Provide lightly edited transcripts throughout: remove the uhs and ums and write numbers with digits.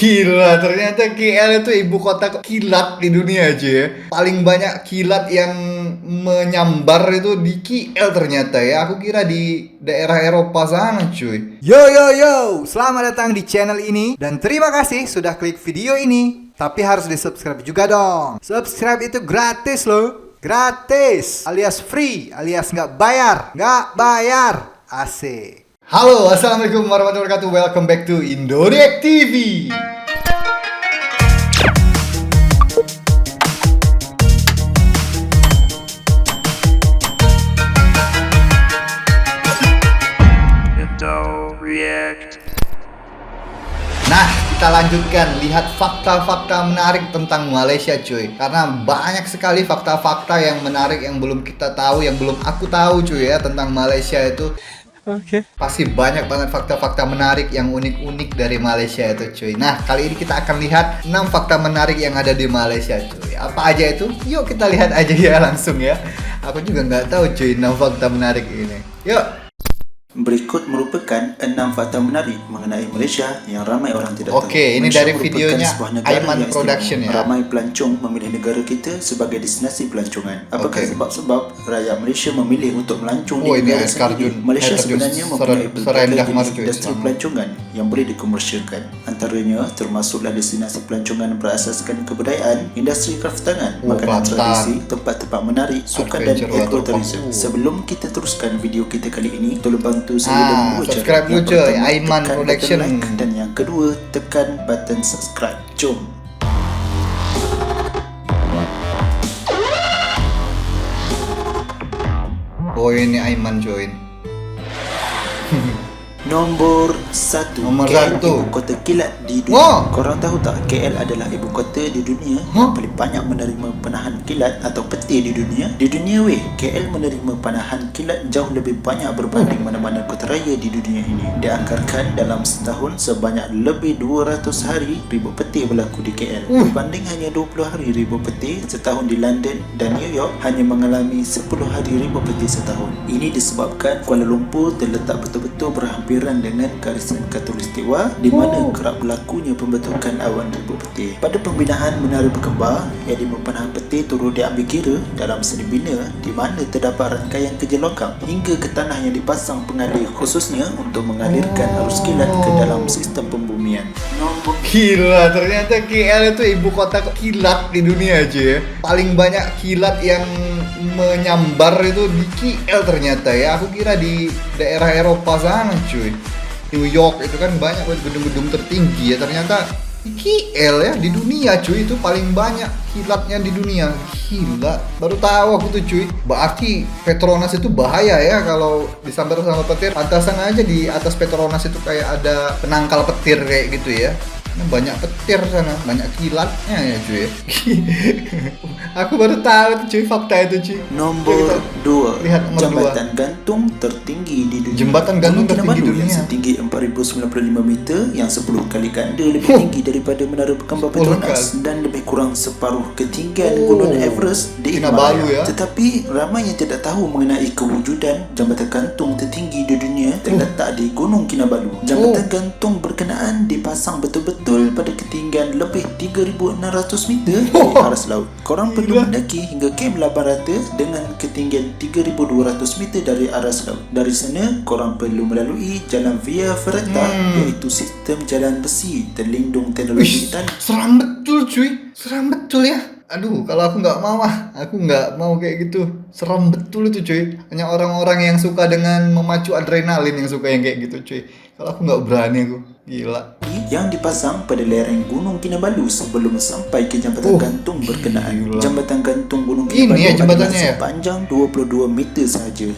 Gila, ternyata KL itu ibu kota kilat di dunia aja ya. Paling banyak kilat yang menyambar itu di KL ternyata ya. Aku kira di daerah Eropa sana cuy. Yo, selamat datang di channel ini. Dan terima kasih sudah klik video ini. Tapi harus di subscribe juga dong. Subscribe itu gratis loh. Gratis, alias free, alias nggak bayar. Asik. Halo, assalamualaikum warahmatullahi wabarakatuh. Welcome back to Indoreact TV. Nah, kita lanjutkan lihat fakta-fakta menarik tentang Malaysia cuy. Karena banyak sekali fakta-fakta yang menarik yang belum kita tahu, yang belum aku tahu cuy ya tentang Malaysia itu. Oke. Pasti banyak banget fakta-fakta menarik yang unik-unik dari Malaysia itu cuy. Nah, kali ini kita akan lihat 6 fakta menarik yang ada di Malaysia cuy. Apa aja itu? Yuk kita lihat aja ya langsung ya. Aku juga nggak tahu cuy 6 fakta menarik ini. Yuk. Berikut merupakan 6 fakta menarik mengenai Malaysia yang ramai orang tidak tahu. Oke, ini Malaysia dari videonya Aiman Production ya. Ramai pelancong memilih negara kita sebagai destinasi pelancongan. Apakah sebab-sebab rakyat Malaysia memilih untuk melancong di negara sendiri? Malaysia sebenarnya mempunyai pelbagai jenis industri pelancongan yang boleh dikomersialkan. Antaranya termasuklah destinasi pelancongan berasaskan kebudayaan, industri kraftangan, makanan tradisi, tempat-tempat menarik, sukan dan ekoturisme. Sebelum kita teruskan video kita kali ini, tolong bantu saya dengan dua cara. Subscribe dulu coy, Aiman Production. Like, dan yang kedua, tekan button subscribe. Jom. Oh ini Aiman join. Nombor 1, Nomor KL 1. ibu kota kilat di dunia. Wow. Korang tahu tak KL adalah ibu kota di dunia yang paling banyak menerima panahan kilat atau peti di dunia. Di dunia weh, KL menerima panahan kilat jauh lebih banyak berbanding mana-mana kota raya di dunia ini. Dianggarkan dalam setahun sebanyak lebih 200 hari ribu peti berlaku di KL. Berbanding hanya 20 hari ribu peti setahun di London dan New York hanya mengalami 10 hari ribu peti setahun. Ini disebabkan Kuala Lumpur terletak betul-betul berhampiran dengan garisan khatulistiwa di mana kerap berlakunya pembentukan awan ribu peti. Pada pembinaan menara berkembar, edema panah peti turut diambil kira dalam seni bina di mana terdapat rangkaian kerja logam hingga ke tanah yang dipasang pengalir khususnya untuk mengalirkan arus kilat ke dalam sistem pembumian. Gila, ternyata KL itu ibu kota kilat di dunia aja ya. Paling banyak kilat yang menyambar itu di KL ternyata ya. Aku kira di daerah Eropa sana cuy. New York itu kan banyak gedung-gedung tertinggi ya. Ternyata di KL ya, di dunia cuy itu paling banyak kilatnya di dunia. Gila, baru tahu aku tuh cuy. Berarti Petronas itu bahaya ya kalau disambar sama petir. Pantasan aja di atas Petronas itu kayak ada penangkal petir kayak gitu ya. Banyak petir sana, banyak kilatnya ya cuy. Aku baru tahu tuh cuy fakta itu cuy. Nomor 2, Lihat nomor jambatan gantung tertinggi di dunia. Jembatan gantung tertinggi di dunia yang setinggi 4095 meter yang 10 kali ganda lebih tinggi daripada menara berkembar Petronas dan lebih kurang separuh ketinggian Gunung Everest di Kinabalu ya. Tetapi ramai yang tidak tahu mengenai kewujudan jambatan gantung tertinggi di dunia terletak di Gunung Kinabalu. Jambatan gantung berkenaan dipasang betul-betul pada ketinggian lebih 3,600 meter dari aras laut. Korang perlu mendaki hingga Kem 800 dengan ketinggian 3,200 meter dari aras laut. Dari sana, korang perlu melalui jalan Via Ferrata, iaitu sistem jalan besi terlindung teknologi dan seram betul cuy. Seram betul ya. Aduh, kalau aku nggak mau aku nggak mau kayak gitu. Seram betul itu cuy. Hanya orang-orang yang suka dengan memacu adrenalin yang suka yang kayak gitu cuy. Kalau aku nggak berani aku. Gila. yang dipasang pada lereng Gunung Kinabalu sebelum sampai ke jambatan gantung berkenaan. Gila. Jambatan gantung Gunung Ini Kinabalu ya jembatannya adalah ya? sepanjang 22 meter sahaja.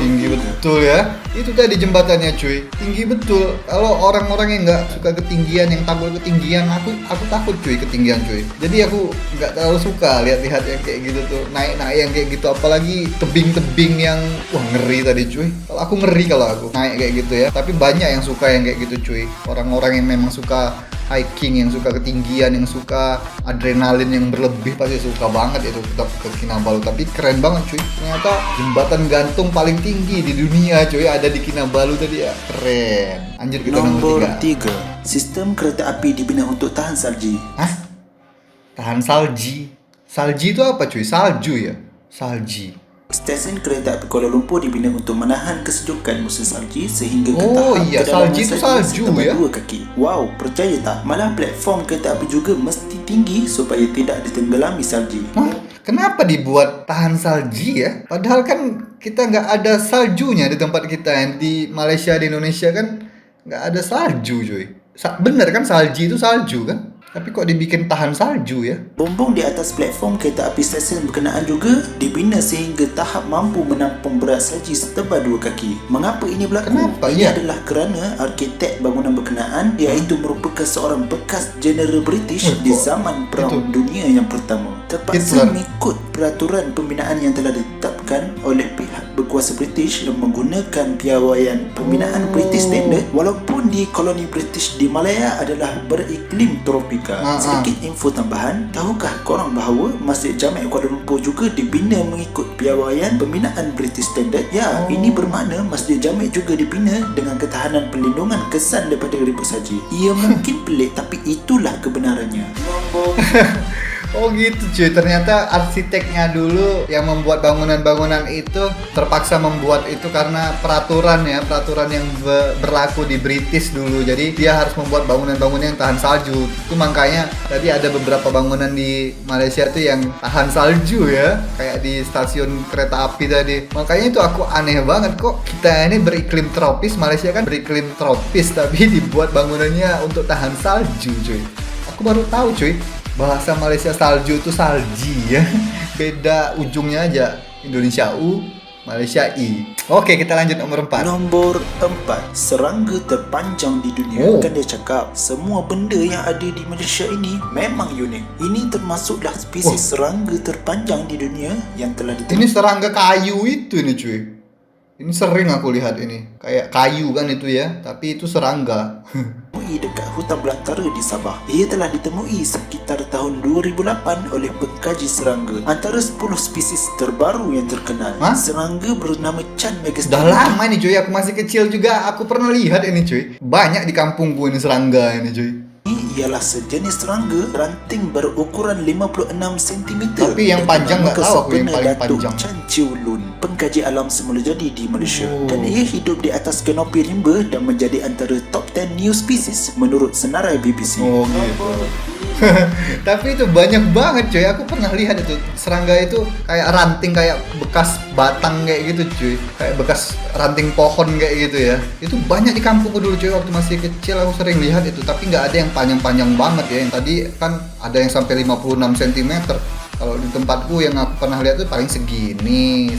Tinggi betul ya. Itu tadi jembatannya cuy. Tinggi betul. Kalau orang-orang yang nggak suka ketinggian, yang takut ketinggian, aku takut cuy ketinggian cuy. Jadi aku nggak terlalu suka lihat-lihat yang kayak gitu tuh, naik-naik yang kayak gitu. Apalagi tebing-tebing yang wah ngeri tadi cuy. Kalau aku ngeri kalau aku naik kayak gitu ya. Tapi banyak yang suka yang kayak gitu cuy. Orang-orang yang memang suka hiking, yang suka ketinggian, yang suka adrenalin yang berlebih pasti suka banget itu ke Kinabalu. Tapi keren banget cuy, ternyata jembatan gantung paling tinggi di dunia cuy ada di Kinabalu tadi ya, keren. Anjir, kita Nomor nomor 3. 3. Sistem kereta api dibina untuk tahan salji. Hah? Tahan salji? Salji itu apa cuy? Salju ya? Salji. Stesen kereta api Kuala Lumpur dibina untuk menahan kesejukan musim salji sehingga ke Oh tahap iya, kedalaman salji itu salju setebal ya? 2 kaki. Wow, percaya tak? Malah platform kereta api juga mesti tinggi supaya tidak ditenggelami salji. Hah? Kenapa dibuat tahan salji ya? Padahal kan kita nggak ada saljunya di tempat kita. Di Malaysia, di Indonesia kan nggak ada salju cuy. Bener kan, salji itu salju kan? Tapi kok dibikin tahan salju ya? Bumbung di atas platform kereta api stesen berkenaan juga dibina sehingga tahap mampu menampung berat salji setebal 2 kaki. Mengapa ini berlaku? Kenapa? Ini Ya. adalah kerana arkitek bangunan berkenaan iaitu merupakan seorang bekas General British di zaman Perang Dunia yang Pertama. Terpaksa Hitler. mengikut peraturan pembinaan yang telah ditetapkan oleh pihak berkuasa British dan menggunakan piawaian pembinaan British Standard walaupun di koloni British di Malaya adalah beriklim tropika. Sedikit info tambahan, tahukah korang bahawa Masjid Jamek Kuala Lumpur juga dibina mengikut piawaian pembinaan British Standard? Ya, ini bermakna Masjid Jamek juga dibina dengan ketahanan perlindungan kesan daripada ribut saji. Ia mungkin pelik tapi itulah kebenarannya. Nombor Oh gitu cuy, ternyata arsiteknya dulu yang membuat bangunan-bangunan itu terpaksa membuat itu karena peraturan ya, peraturan yang berlaku di British dulu. Jadi dia harus membuat bangunan-bangunan yang tahan salju. Itu makanya tadi ada beberapa bangunan di Malaysia tuh yang tahan salju ya, kayak di stasiun kereta api tadi. Makanya itu aku aneh banget, kok kita ini beriklim tropis, Malaysia kan beriklim tropis tapi dibuat bangunannya untuk tahan salju cuy. Aku baru tahu cuy, bahasa Malaysia salju itu salji ya. Beda ujungnya aja. Indonesia U, Malaysia I. Oke, kita lanjut nomor 4. Nombor 4. Serangga terpanjang di dunia. Kan dia cakap semua benda yang ada di Malaysia ini memang unik. Ini termasuklah spesies serangga terpanjang di dunia yang telah Ini ditemukan serangga kayu itu ini cuy. Ini sering aku lihat ini. Kayak kayu kan itu ya, tapi itu serangga. dekat hutan belantara di Sabah. Ia telah ditemui sekitar tahun 2008 oleh pengkaji serangga. Antara 10 spesies terbaru yang terkenal. Hah? Serangga bernama Chan Megastea. Udah lama ini cuy, aku masih kecil juga. Aku pernah lihat ini cuy. Banyak di kampungku ini serangga ini cuy. Ini ialah sejenis serangga ranting berukuran 56 cm. Tapi yang panjang nggak tahu aku yang paling panjang. Chan Chiu Lun, pengkaji alam semula jadi di Malaysia. Dan ia hidup di atas kanopi rimba dan menjadi antara top 10 new species menurut senarai BBC. Oh gitu. Tapi itu banyak banget cuy. Aku pernah lihat itu serangga itu kayak ranting, kayak bekas batang kayak gitu cuy. Kayak bekas ranting pohon kayak gitu ya. Itu banyak di kampungku dulu cuy, waktu masih kecil aku sering lihat itu. Tapi nggak ada yang panjang-panjang banget ya. Yang tadi kan ada yang sampai 56 cm. Kalau di tempatku yang aku pernah lihat tuh paling segini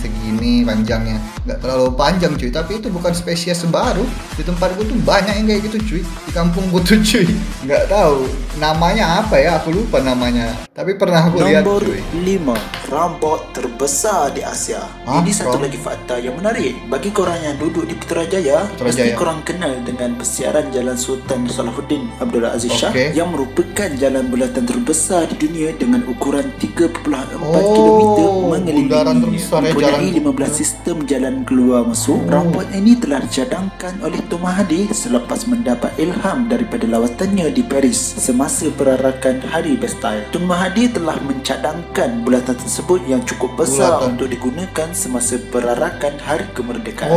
panjangnya, nggak terlalu panjang cuy. Tapi itu bukan spesies baru. Di tempatku tuh banyak yang kayak gitu cuy. Di kampungku tuh cuy, nggak tahu namanya apa ya, aku lupa namanya. Tapi pernah aku lihat Nombor cuy. 5. Rambut terbesar di Asia. Hah? Ini satu Ram- lagi fakta yang menarik. Bagi korang yang duduk di Putrajaya, mesti Putrajaya. korang kenal dengan persiaran Jalan Sultan Salahuddin Abdullah Aziz Shah Okey. yang merupakan jalan bulatan terbesar di dunia dengan ukuran 3,4 Oh, km bundaran mengelilingi. terbesar ya, Mempunyai jalan- 15 sistem jalan keluar masuk. Rambut ini telah dicadangkan oleh Tun Mahathir selepas mendapat ilham daripada lawatannya di Paris semasa perarakan Hari Bastille. Tun Mahathir telah mencadangkan bulatan tersebut yang cukup besar Bulatan. untuk digunakan semasa perarakan Hari Kemerdekaan.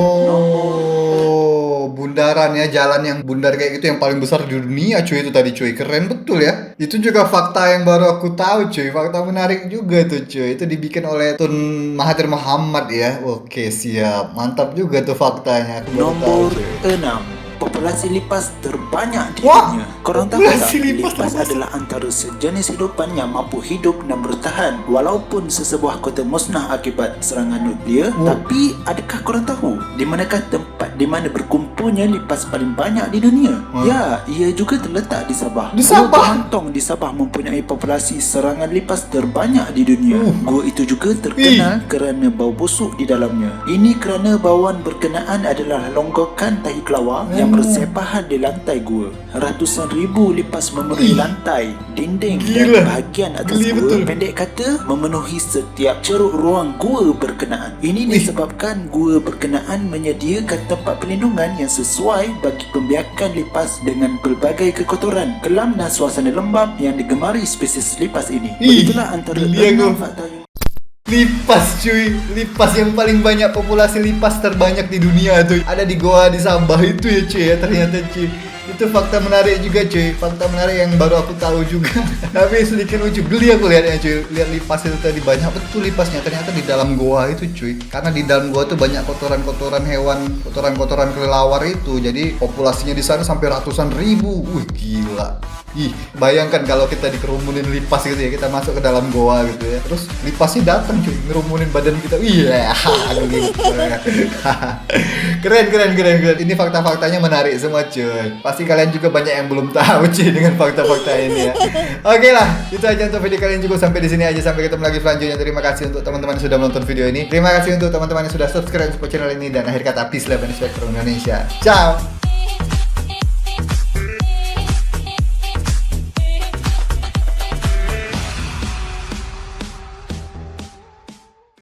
Oh, bundaran ya, jalan yang bundar kayak gitu yang paling besar di dunia cuy, itu tadi cuy. Keren betul ya. Itu juga fakta yang baru aku tahu cuy. Fakta menarik juga tuh cuy. Itu dibikin oleh Tun Mahathir Mohamad ya. Oke, siap. Mantap juga tuh faktanya. Aku baru tahu, Nombor cuy. 6. Populasi lipas terbanyak di Wah, dunia. Korang tahu populasi tak? lipas Lipas terbesar. adalah antara sejenis hidupan yang mampu hidup dan bertahan walaupun sesebuah kota musnah akibat serangan nuklear. Tapi adakah korang tahu di manakah tempat di mana berkumpulnya lipas paling banyak di dunia? Ya, ia juga terletak di Sabah. Di Gua Sabah? Kelantan di Sabah mempunyai populasi serangan lipas terbanyak di dunia. Gua itu juga terkenal kerana bau busuk di dalamnya. Ini kerana bauan berkenaan adalah longgokan tahi kelawar yang yang bersepahan di lantai gua. Ratusan ribu lipas memenuhi lantai, dinding Gila. dan bahagian atas Geli gua. betul. Pendek kata, memenuhi setiap ceruk ruang gua berkenaan. Ini disebabkan gua berkenaan menyediakan tempat perlindungan yang sesuai bagi pembiakan lipas dengan pelbagai kekotoran, kelam dan suasana lembab yang digemari spesies lipas ini. Begitulah antara geli 6 aku. fakta yang Lipas cuy, lipas yang paling banyak, populasi lipas terbanyak di dunia tuh ada di goa di Sabah itu ya cuy ya, ternyata cuy. Itu fakta menarik juga cuy, fakta menarik yang baru aku tahu juga. Tapi sedikit lucu, geli aku lihatnya cuy. Lihat lipas itu tadi, banyak betul lipasnya ternyata di dalam goa itu cuy. Karena di dalam goa tuh banyak kotoran-kotoran hewan, kotoran-kotoran kelelawar itu. Jadi populasinya di sana sampai ratusan ribu. Wih gila. Ih, bayangkan kalau kita dikerumunin lipas gitu ya, kita masuk ke dalam goa gitu ya. Terus lipasnya datang cuy, ngerumunin badan kita. Iya, gitu. Keren. Ini fakta-faktanya menarik semua cuy. Pasti kalian juga banyak yang belum tahu cuy dengan fakta-fakta ini ya. Oke lah, itu aja untuk video kali ini, cukup sampai di sini aja. Sampai ketemu lagi selanjutnya. Terima kasih untuk teman-teman yang sudah menonton video ini. Terima kasih untuk teman-teman yang sudah subscribe support channel ini, dan akhir kata peace, love and respect from Indonesia. Ciao.